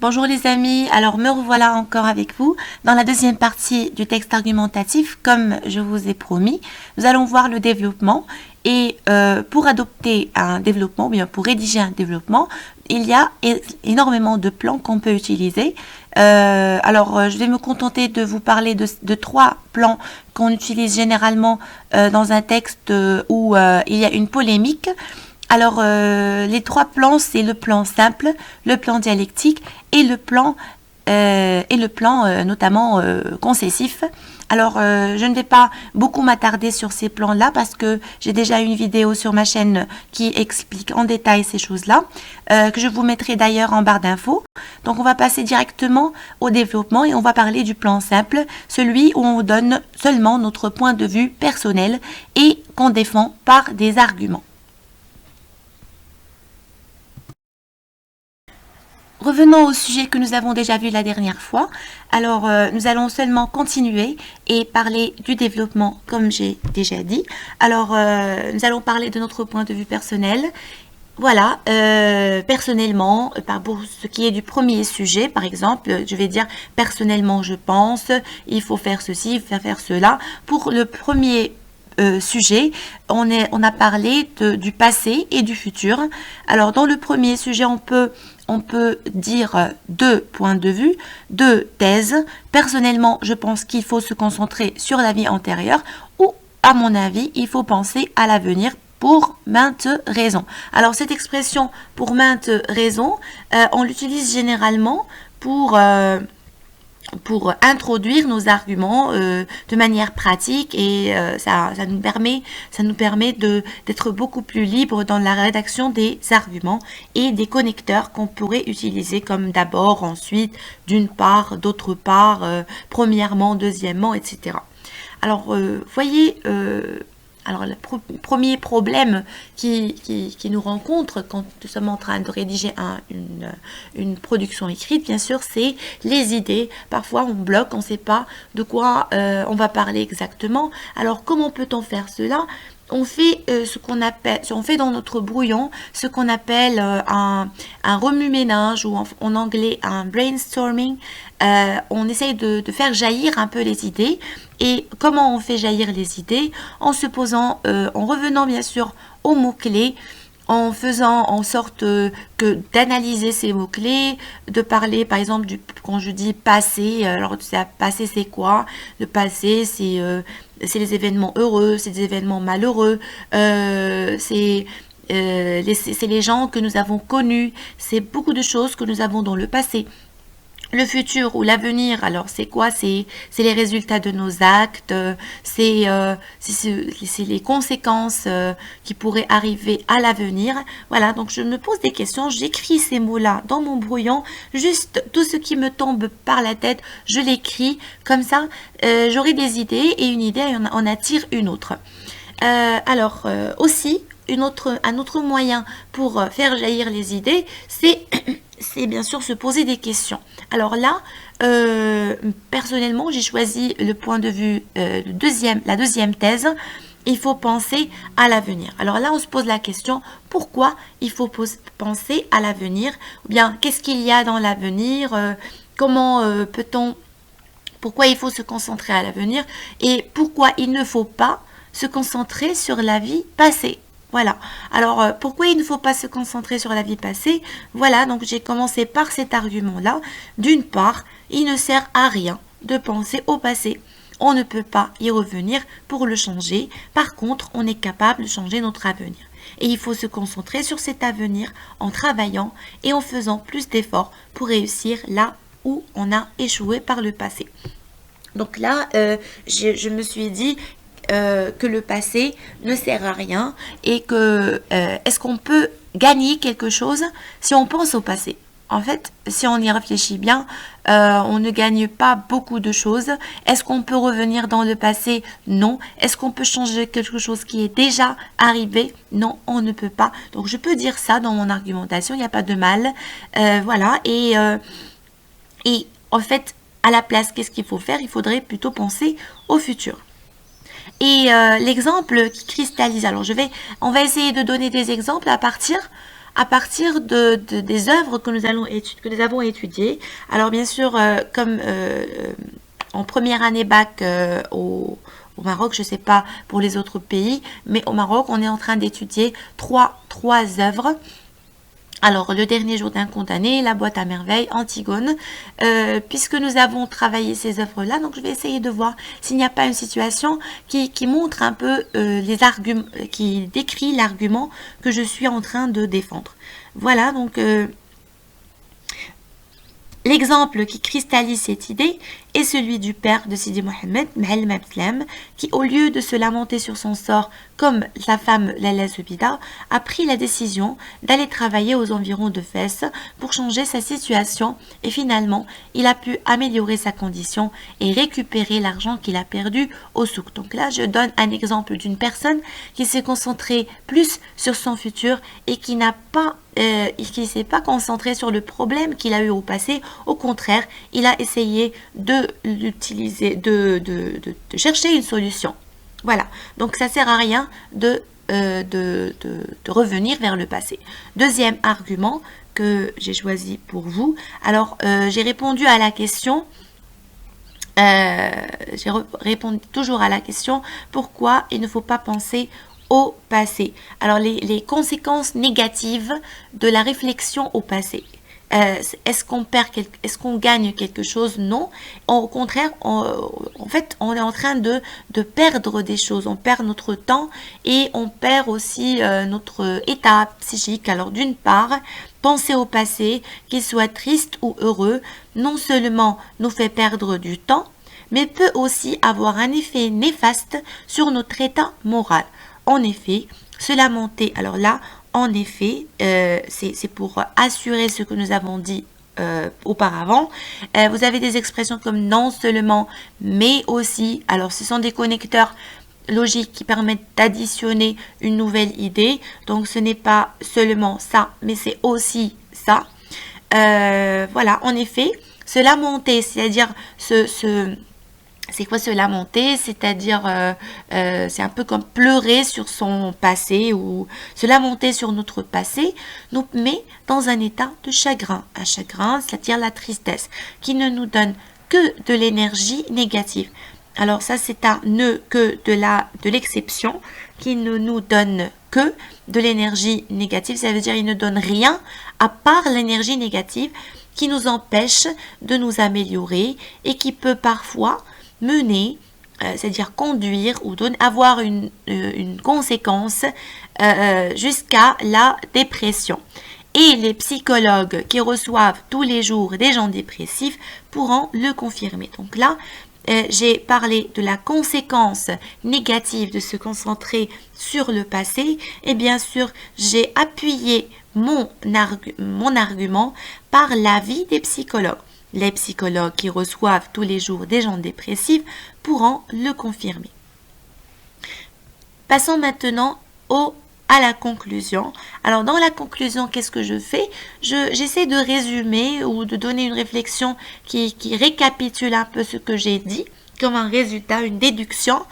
Bonjour les amis, alors me revoilà encore avec vous dans la deuxième partie du texte argumentatif. Comme je vous ai promis, nous allons voir le développement et pour adopter un développement, ou bien pour rédiger un développement, il y a énormément de plans qu'on peut utiliser. Je vais me contenter de vous parler de trois plans qu'on utilise généralement dans un texte où il y a une polémique. Alors, les trois plans, c'est le plan simple, le plan dialectique et le plan notamment concessif. Alors, je ne vais pas beaucoup m'attarder sur ces plans-là parce que j'ai déjà une vidéo sur ma chaîne qui explique en détail ces choses-là, que je vous mettrai d'ailleurs en barre d'infos. Donc, on va passer directement au développement et on va parler du plan simple, celui où on donne seulement notre point de vue personnel et qu'on défend par des arguments. Revenons au sujet que nous avons déjà vu la dernière fois. Alors, nous allons seulement continuer et parler du développement, comme j'ai déjà dit. Alors, nous allons parler de notre point de vue personnel. Voilà, personnellement, pour ce qui est du premier sujet, par exemple, je vais dire personnellement, je pense, il faut faire ceci, il faut faire cela. Pour le premier sujet, on a parlé du passé et du futur. Alors, dans le premier sujet, on peut dire deux points de vue, deux thèses. Personnellement, je pense qu'il faut se concentrer sur la vie antérieure ou, à mon avis, il faut penser à l'avenir pour maintes raisons. Alors, cette expression pour maintes raisons, on l'utilise généralement pour introduire nos arguments de manière pratique et ça nous permet d'être beaucoup plus libre dans la rédaction des arguments et des connecteurs qu'on pourrait utiliser comme d'abord, ensuite, d'une part, d'autre part, premièrement, deuxièmement, etc. Alors, voyez... Alors, le premier problème qui nous rencontre quand nous sommes en train de rédiger une production écrite, bien sûr, c'est les idées. Parfois, on bloque, on ne sait pas de quoi on va parler exactement. Alors, comment peut-on faire cela ? On fait on fait dans notre brouillon ce qu'on appelle un remue-ménage ou en anglais un brainstorming. On essaye de faire jaillir un peu les idées. Et comment on fait jaillir les idées? En se posant, en revenant bien sûr aux mots-clés, en faisant en sorte que d'analyser ces mots-clés, de parler par exemple quand je dis passé, alors passé c'est quoi? Le passé c'est les événements heureux, c'est des événements malheureux, c'est les gens que nous avons connus, c'est beaucoup de choses que nous avons dans le passé. Le futur ou l'avenir, alors c'est quoi? C'est les résultats de nos actes, c'est les conséquences qui pourraient arriver à l'avenir. Voilà, donc je me pose des questions, j'écris ces mots-là dans mon brouillon, juste tout ce qui me tombe par la tête, je l'écris, comme ça j'aurai des idées et une idée on attire une autre. Aussi, un autre moyen pour faire jaillir les idées, c'est bien sûr se poser des questions. Alors là, personnellement, j'ai choisi le point de vue, la deuxième thèse. Il faut penser à l'avenir. Alors là, on se pose la question, pourquoi il faut penser à l'avenir? Ou bien, qu'est-ce qu'il y a dans l'avenir? Pourquoi il faut se concentrer à l'avenir? Et pourquoi il ne faut pas se concentrer sur la vie passée? Voilà. Alors, pourquoi il ne faut pas se concentrer sur la vie passée? Voilà, donc j'ai commencé par cet argument-là. D'une part, il ne sert à rien de penser au passé. On ne peut pas y revenir pour le changer. Par contre, on est capable de changer notre avenir. Et il faut se concentrer sur cet avenir en travaillant et en faisant plus d'efforts pour réussir là où on a échoué par le passé. Donc là, je me suis dit... que le passé ne sert à rien et que est-ce qu'on peut gagner quelque chose si on pense au passé? En fait, si on y réfléchit bien, on ne gagne pas beaucoup de choses. Est-ce qu'on peut revenir dans le passé? Non. Est-ce qu'on peut changer quelque chose qui est déjà arrivé? Non, on ne peut pas. Donc, je peux dire ça dans mon argumentation, il n'y a pas de mal. Voilà. Et en fait, à la place, qu'est-ce qu'il faut faire? Il faudrait plutôt penser au futur. Et l'exemple qui cristallise, alors on va essayer de donner des exemples à partir à partir des œuvres que nous avons étudiées. Alors bien sûr, comme en première année bac au Maroc, je ne sais pas pour les autres pays, mais au Maroc, on est en train d'étudier trois œuvres. Alors, le dernier jour d'un condamné, la boîte à merveilles, Antigone, puisque nous avons travaillé ces œuvres-là, donc je vais essayer de voir s'il n'y a pas une situation qui montre un peu les arguments, qui décrit l'argument que je suis en train de défendre. Voilà, donc l'exemple qui cristallise cette idée est celui du père de Sidi Mohamed, Ma'alem Abdeslam, qui, au lieu de se lamenter sur son sort comme sa femme Lala Zubida, a pris la décision d'aller travailler aux environs de Fès pour changer sa situation et finalement, il a pu améliorer sa condition et récupérer l'argent qu'il a perdu au souk. Donc là, je donne un exemple d'une personne qui s'est concentrée plus sur son futur et qui n'a pas qui ne s'est pas concentré sur le problème qu'il a eu au passé. Au contraire, il a essayé de l'utiliser, de chercher une solution. Voilà, donc ça sert à rien de revenir vers le passé. Deuxième argument que j'ai choisi pour vous. Alors, j'ai répondu à la question, j'ai répondu toujours à la question pourquoi il ne faut pas penser au passé. Alors, les conséquences négatives de la réflexion au passé. Est-ce qu'on gagne quelque chose? Non. Au contraire, en fait, on est en train de perdre des choses. On perd notre temps et on perd aussi notre état psychique. Alors, d'une part, penser au passé, qu'il soit triste ou heureux, non seulement nous fait perdre du temps, mais peut aussi avoir un effet néfaste sur notre état moral. En effet, se lamenter, alors là, en effet, c'est pour assurer ce que nous avons dit auparavant. Vous avez des expressions comme non seulement, mais aussi. Alors, ce sont des connecteurs logiques qui permettent d'additionner une nouvelle idée. Donc, ce n'est pas seulement ça, mais c'est aussi ça. Voilà, en effet, se lamenter, c'est-à-dire c'est quoi se lamenter? C'est-à-dire, c'est un peu comme pleurer sur son passé ou se lamenter sur notre passé nous met dans un état de chagrin. Un chagrin, c'est-à-dire la tristesse, qui ne nous donne que de l'énergie négative. Alors ça, c'est un ne que de l'exception qui ne nous donne que de l'énergie négative. Ça veut dire il ne donne rien à part l'énergie négative qui nous empêche de nous améliorer et qui peut parfois mener, c'est-à-dire conduire ou avoir une conséquence jusqu'à la dépression. Et les psychologues qui reçoivent tous les jours des gens dépressifs pourront le confirmer. Donc là, j'ai parlé de la conséquence négative de se concentrer sur le passé et bien sûr, j'ai appuyé mon argument par l'avis des psychologues. Les psychologues qui reçoivent tous les jours des gens dépressifs pourront le confirmer. Passons maintenant à la conclusion. Alors, dans la conclusion, qu'est-ce que je fais? J'essaie de résumer ou de donner une réflexion qui récapitule un peu ce que j'ai dit, comme un résultat, une déduction,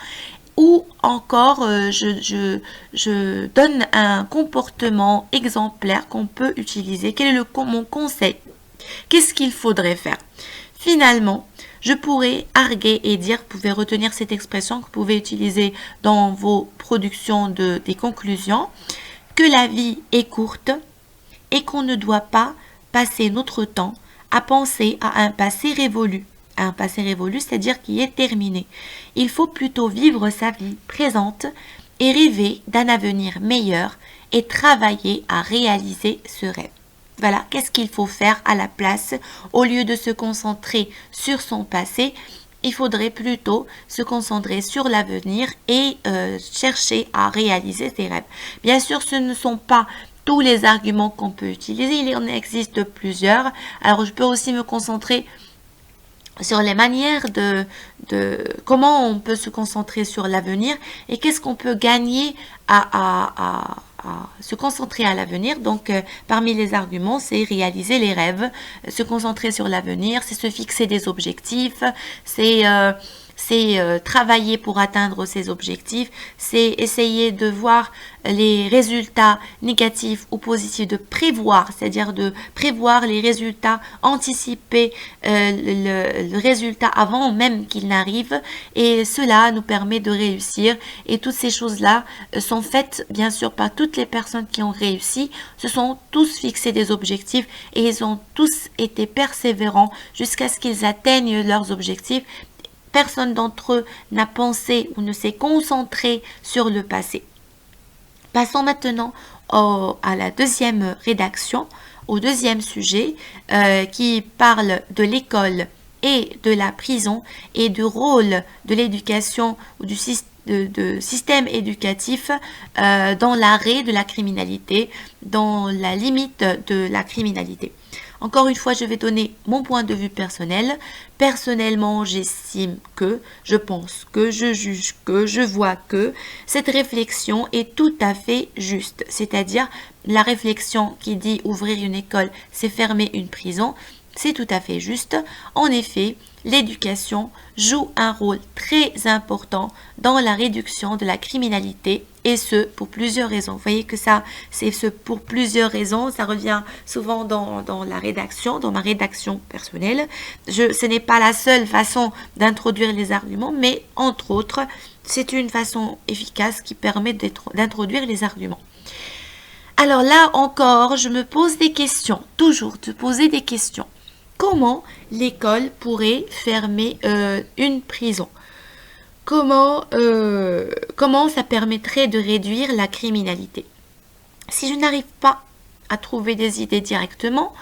ou encore je donne un comportement exemplaire qu'on peut utiliser. Quel est mon conseil? Qu'est-ce qu'il faudrait faire? Finalement, je pourrais arguer et dire, vous pouvez retenir cette expression que vous pouvez utiliser dans vos productions des conclusions, que la vie est courte et qu'on ne doit pas passer notre temps à penser à un passé révolu. Un passé révolu, c'est-à-dire qui est terminé. Il faut plutôt vivre sa vie présente et rêver d'un avenir meilleur et travailler à réaliser ce rêve. Voilà, qu'est-ce qu'il faut faire à la place? Au lieu de se concentrer sur son passé, il faudrait plutôt se concentrer sur l'avenir et chercher à réaliser ses rêves. Bien sûr, ce ne sont pas tous les arguments qu'on peut utiliser, il en existe plusieurs. Alors, je peux aussi me concentrer sur les manières de comment on peut se concentrer sur l'avenir et qu'est-ce qu'on peut gagner à se concentrer à l'avenir. Donc, parmi les arguments, c'est réaliser les rêves, se concentrer sur l'avenir, c'est se fixer des objectifs, c'est c'est travailler pour atteindre ses objectifs, c'est essayer de voir les résultats négatifs ou positifs, de prévoir, c'est-à-dire de prévoir les résultats, anticiper le résultat avant même qu'il n'arrive, et cela nous permet de réussir. Et toutes ces choses-là sont faites bien sûr par toutes les personnes qui ont réussi, se sont tous fixés des objectifs et ils ont tous été persévérants jusqu'à ce qu'ils atteignent leurs objectifs. Personne d'entre eux n'a pensé ou ne s'est concentré sur le passé. Passons maintenant à la deuxième rédaction, au deuxième sujet qui parle de l'école et de la prison et du rôle de l'éducation ou du système éducatif dans l'arrêt de la criminalité, dans la limite de la criminalité. Encore une fois, je vais donner mon point de vue personnel. Personnellement, j'estime que, je pense que, je juge que, je vois que cette réflexion est tout à fait juste. C'est-à-dire, la réflexion qui dit ouvrir une école, c'est fermer une prison, c'est tout à fait juste. En effet, l'éducation joue un rôle très important dans la réduction de la criminalité, et ce pour plusieurs raisons. Vous voyez que ça, c'est ce pour plusieurs raisons, ça revient souvent dans la rédaction, dans ma rédaction personnelle. Ce n'est pas la seule façon d'introduire les arguments, mais entre autres, c'est une façon efficace qui permet d'introduire les arguments. Alors là encore, je me pose des questions, toujours te poser des questions. Comment l'école pourrait fermer une prison? Comment ça permettrait de réduire la criminalité? Si je n'arrive pas à trouver des idées directement,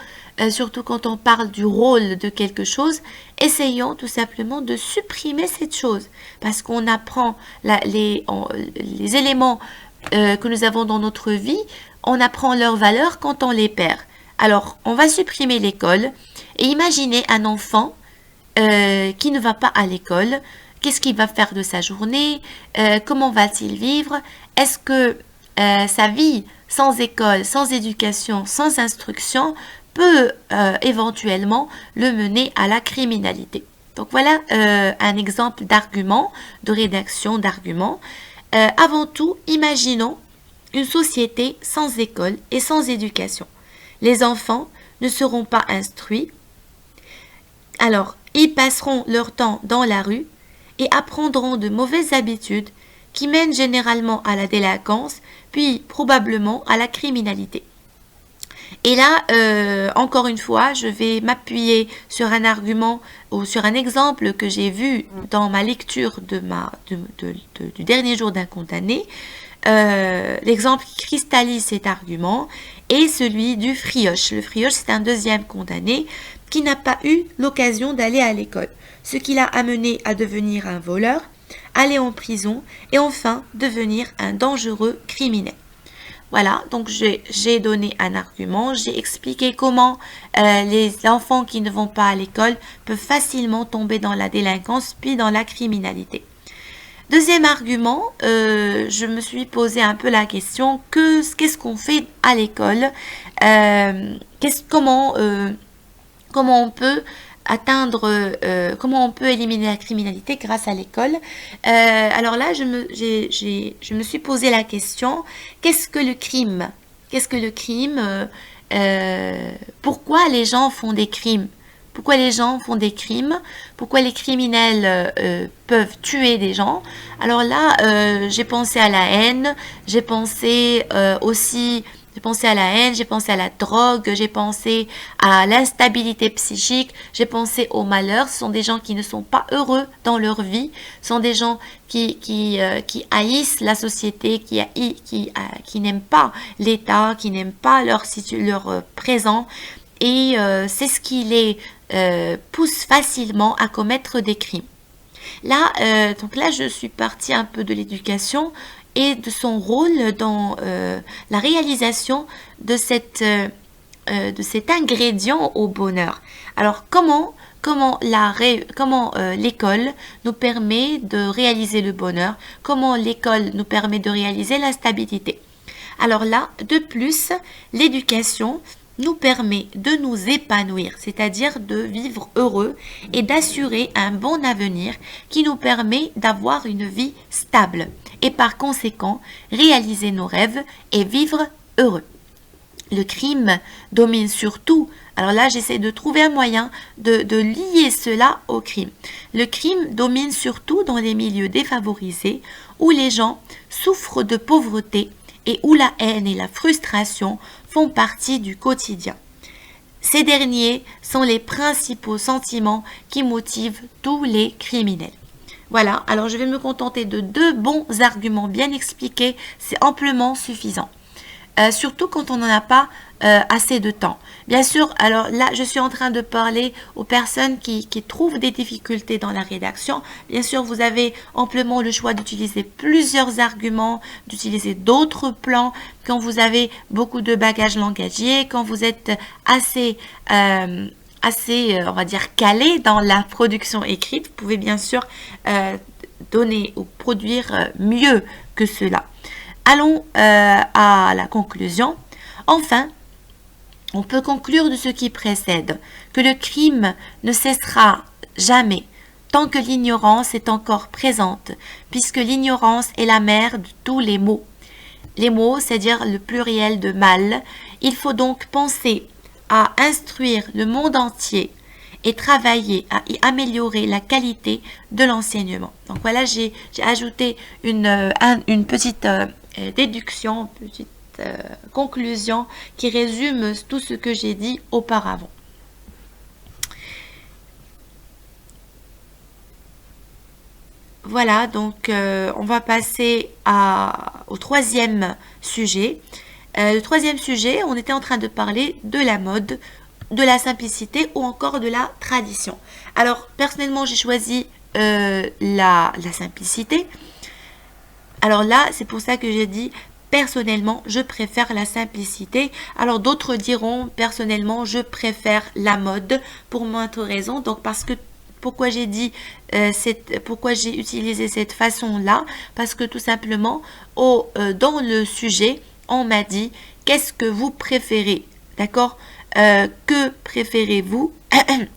surtout quand on parle du rôle de quelque chose, essayons tout simplement de supprimer cette chose. Parce qu'on apprend les éléments que nous avons dans notre vie, on apprend leurs valeurs quand on les perd. Alors, on va supprimer l'école et imaginez un enfant qui ne va pas à l'école. Qu'est-ce qu'il va faire de sa journée? Comment va-t-il vivre? Est-ce que sa vie sans école, sans éducation, sans instruction peut éventuellement le mener à la criminalité? Donc voilà un exemple d'argument, de rédaction d'argument. Avant tout, imaginons une société sans école et sans éducation. Les enfants ne seront pas instruits. Alors, ils passeront leur temps dans la rue et apprendront de mauvaises habitudes qui mènent généralement à la délinquance, puis probablement à la criminalité. Et là, encore une fois, je vais m'appuyer sur un argument ou sur un exemple que j'ai vu dans ma lecture du dernier jour d'un condamné. L'exemple qui cristallise cet argument est celui du Frioche. Le Frioche, c'est un deuxième condamné qui n'a pas eu l'occasion d'aller à l'école, ce qui l'a amené à devenir un voleur, aller en prison et enfin devenir un dangereux criminel. Voilà, donc j'ai donné un argument, j'ai expliqué comment les enfants qui ne vont pas à l'école peuvent facilement tomber dans la délinquance puis dans la criminalité. Deuxième argument, je me suis posé un peu la question, qu'est-ce qu'on fait à l'école? Comment on peut comment on peut éliminer la criminalité grâce à l'école? Alors là, je me suis posé la question, qu'est-ce que le crime? Qu'est-ce que le crime? Pourquoi les gens font des crimes? Pourquoi les gens font des crimes? Pourquoi les criminels peuvent tuer des gens? Alors là, j'ai pensé à la haine, j'ai pensé aussi... J'ai pensé à la haine, j'ai pensé à la drogue, j'ai pensé à l'instabilité psychique, j'ai pensé au malheur. Ce sont des gens qui ne sont pas heureux dans leur vie, ce sont des gens qui haïssent la société, qui n'aiment pas l'État, qui n'aiment pas leur présent. Et c'est ce qui les pousse facilement à commettre des crimes. Là, donc là, je suis partie un peu de l'éducation et de son rôle dans la réalisation de cet ingrédient au bonheur. Alors, comment l'école nous permet de réaliser le bonheur? Comment l'école nous permet de réaliser la stabilité? Alors là, de plus, l'éducation nous permet de nous épanouir, c'est-à-dire de vivre heureux et d'assurer un bon avenir qui nous permet d'avoir une vie stable et par conséquent réaliser nos rêves et vivre heureux. Le crime domine surtout. Alors là, j'essaie de trouver un moyen de lier cela au crime. Le crime domine surtout dans les milieux défavorisés où les gens souffrent de pauvreté et où la haine et la frustration font partie du quotidien. Ces derniers sont les principaux sentiments qui motivent tous les criminels. Voilà, alors je vais me contenter de 2 bons arguments bien expliqués, c'est amplement suffisant. Surtout quand on n'en a pas assez de temps. Bien sûr, alors là, je suis en train de parler aux personnes qui trouvent des difficultés dans la rédaction. Bien sûr, vous avez amplement le choix d'utiliser plusieurs arguments, d'utiliser d'autres plans quand vous avez beaucoup de bagages langagiers, quand vous êtes assez, on va dire, calé dans la production écrite. Vous pouvez bien sûr donner ou produire mieux que cela. Allons à la conclusion. Enfin, on peut conclure de ce qui précède que le crime ne cessera jamais tant que l'ignorance est encore présente, puisque l'ignorance est la mère de tous les maux. Les maux, c'est-à-dire le pluriel de mal. Il faut donc penser à instruire le monde entier et travailler à y améliorer la qualité de l'enseignement. Donc voilà, j'ai ajouté une petite déduction, petite conclusion qui résume tout ce que j'ai dit auparavant. Voilà, donc on va passer au 3e sujet. Le 3e sujet, on était en train de parler de la mode, de la simplicité ou encore de la tradition. Alors, personnellement, j'ai choisi la simplicité. Alors là, c'est pour ça que j'ai dit, personnellement, je préfère la simplicité. Alors, d'autres diront, personnellement, je préfère la mode pour maintes raisons. Donc, parce que, pourquoi j'ai dit, pourquoi j'ai utilisé cette façon-là? Parce que tout simplement, dans le sujet, on m'a dit, qu'est-ce que vous préférez? D'accord? Que préférez-vous?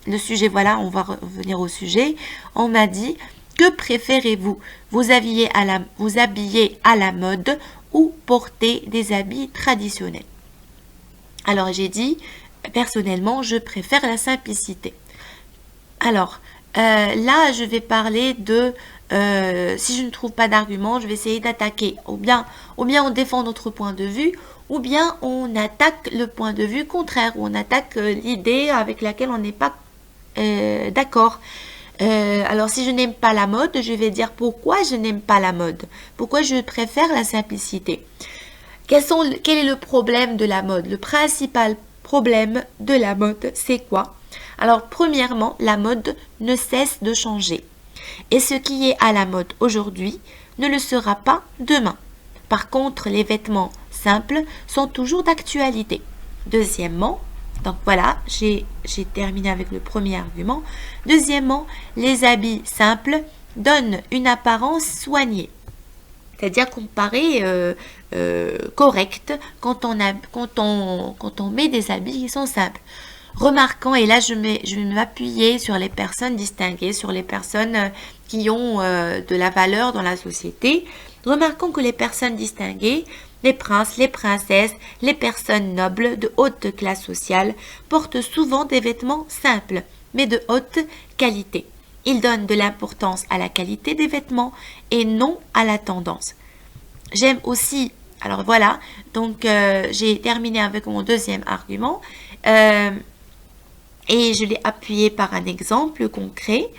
Le sujet, voilà, on va revenir au sujet. On m'a dit, que préférez-vous? Vous habiller à la mode ou porter des habits traditionnels? Alors, j'ai dit, personnellement, je préfère la simplicité. Alors, là, je vais parler de, si je ne trouve pas d'argument, je vais essayer d'attaquer. Ou bien on défend notre point de vue, ou bien on attaque le point de vue contraire, ou on attaque l'idée avec laquelle on n'est pas d'accord. Alors, si je n'aime pas la mode, je vais dire pourquoi je n'aime pas la mode. Pourquoi je préfère la simplicité. Quel est le problème de la mode? Le principal problème de la mode, c'est quoi? Alors, premièrement, la mode ne cesse de changer. Et ce qui est à la mode aujourd'hui ne le sera pas demain. Par contre, les vêtements simples sont toujours d'actualité. Deuxièmement, donc voilà, j'ai terminé avec le premier argument. Deuxièmement, les habits simples donnent une apparence soignée. C'est-à-dire qu'on paraît correct quand on met des habits qui sont simples. Remarquant, et là je vais m'appuyer sur les personnes distinguées, sur les personnes qui ont de la valeur dans la société. Remarquons que les personnes distinguées, les princes, les princesses, les personnes nobles de haute classe sociale portent souvent des vêtements simples, mais de haute qualité. Ils donnent de l'importance à la qualité des vêtements et non à la tendance. J'aime aussi, alors voilà, donc j'ai terminé avec mon deuxième argument et je l'ai appuyé par un exemple concret.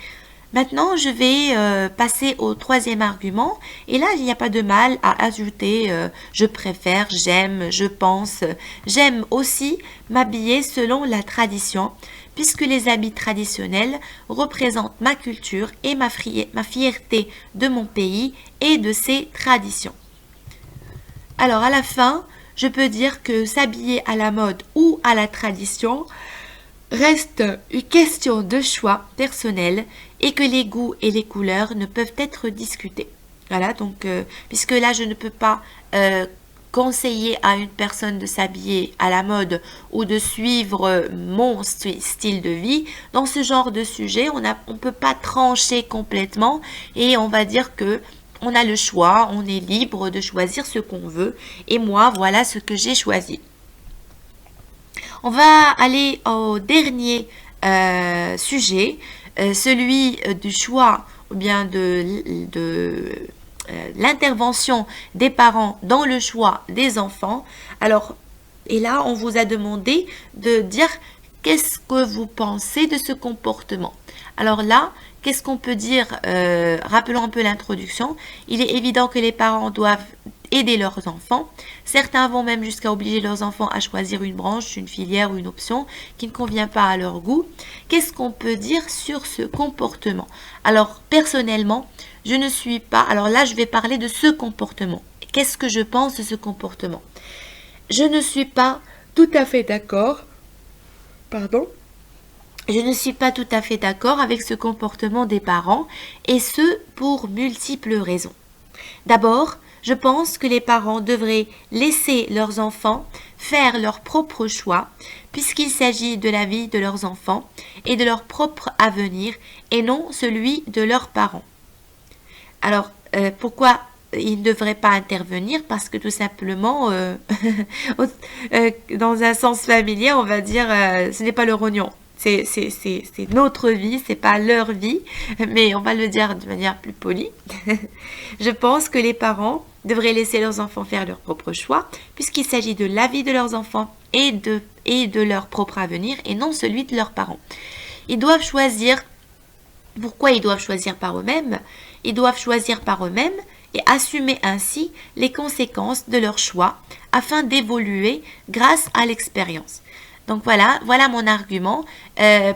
Maintenant, je vais passer au troisième argument. Et là, il n'y a pas de mal à ajouter je préfère, j'aime, je pense. J'aime aussi m'habiller selon la tradition, puisque les habits traditionnels représentent ma culture et ma fierté de mon pays et de ses traditions. Alors, à la fin, je peux dire que s'habiller à la mode ou à la tradition reste une question de choix personnel et que les goûts et les couleurs ne peuvent être discutés. Voilà, donc, puisque là, je ne peux pas conseiller à une personne de s'habiller à la mode ou de suivre mon style de vie. Dans ce genre de sujet, on ne peut pas trancher complètement et on va dire que on a le choix, on est libre de choisir ce qu'on veut. Et moi, voilà ce que j'ai choisi. On va aller au dernier sujet, celui du choix ou bien de l'intervention des parents dans le choix des enfants. Alors, et là, on vous a demandé de dire qu'est-ce que vous pensez de ce comportement. Alors là, qu'est-ce qu'on peut dire? Rappelons un peu l'introduction. Il est évident que les parents doivent aider leurs enfants. Certains vont même jusqu'à obliger leurs enfants à choisir une branche, une filière ou une option qui ne convient pas à leur goût. Qu'est-ce qu'on peut dire sur ce comportement? Alors, personnellement, je ne suis pas... Alors là, je vais parler de ce comportement. Qu'est-ce que je pense de ce comportement? Je ne suis pas tout à fait d'accord. Pardon? Je ne suis pas tout à fait d'accord avec ce comportement des parents, et ce pour multiples raisons. D'abord, je pense que les parents devraient laisser leurs enfants faire leur propre choix, puisqu'il s'agit de la vie de leurs enfants et de leur propre avenir, et non celui de leurs parents. Alors, pourquoi ils ne devraient pas intervenir? Parce que tout simplement, dans un sens familier, on va dire, ce n'est pas leur oignon. C'est notre vie, c'est pas leur vie, mais on va le dire de manière plus polie. Je pense que les parents devraient laisser leurs enfants faire leur propre choix, puisqu'il s'agit de la vie de leurs enfants et de leur propre avenir, et non celui de leurs parents. Ils doivent choisir. Pourquoi ils doivent choisir par eux-mêmes? Ils doivent choisir par eux-mêmes et assumer ainsi les conséquences de leur choix afin d'évoluer grâce à l'expérience. Donc voilà mon argument.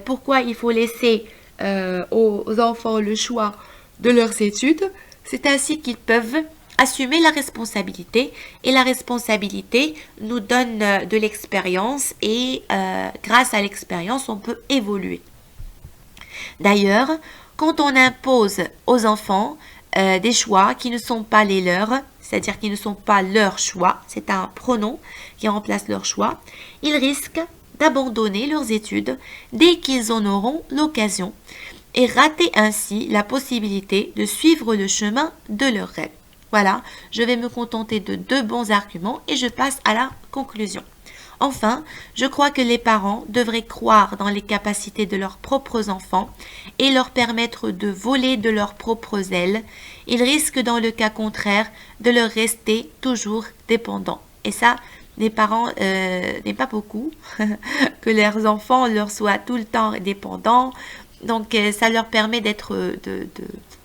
Pourquoi il faut laisser aux enfants le choix de leurs études? C'est ainsi qu'ils peuvent assumer la responsabilité, et la responsabilité nous donne de l'expérience, et grâce à l'expérience, on peut évoluer. D'ailleurs, quand on impose aux enfants des choix qui ne sont pas les leurs, c'est-à-dire qui ne sont pas leurs choix, c'est un pronom qui remplace leur choix, ils risquent d'abandonner leurs études dès qu'ils en auront l'occasion et rater ainsi la possibilité de suivre le chemin de leurs rêves. Voilà, je vais me contenter de 2 bons arguments et je passe à la conclusion. Enfin, je crois que les parents devraient croire dans les capacités de leurs propres enfants et leur permettre de voler de leurs propres ailes. Ils risquent dans le cas contraire de leur rester toujours dépendants. Et ça, les parents n'aiment pas beaucoup que leurs enfants leur soient tout le temps dépendants. Donc, ça leur permet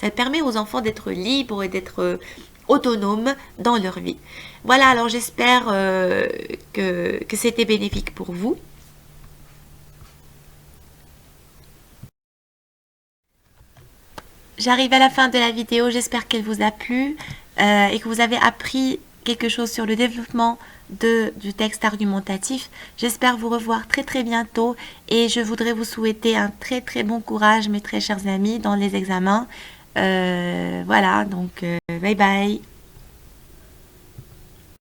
ça permet aux enfants d'être libres et d'être autonomes dans leur vie. Voilà, alors j'espère que c'était bénéfique pour vous. J'arrive à la fin de la vidéo, j'espère qu'elle vous a plu et que vous avez appris quelque chose sur le développement du texte argumentatif. J'espère vous revoir très très bientôt et je voudrais vous souhaiter un très très bon courage, mes très chers amis, dans les examens. Voilà, donc bye bye.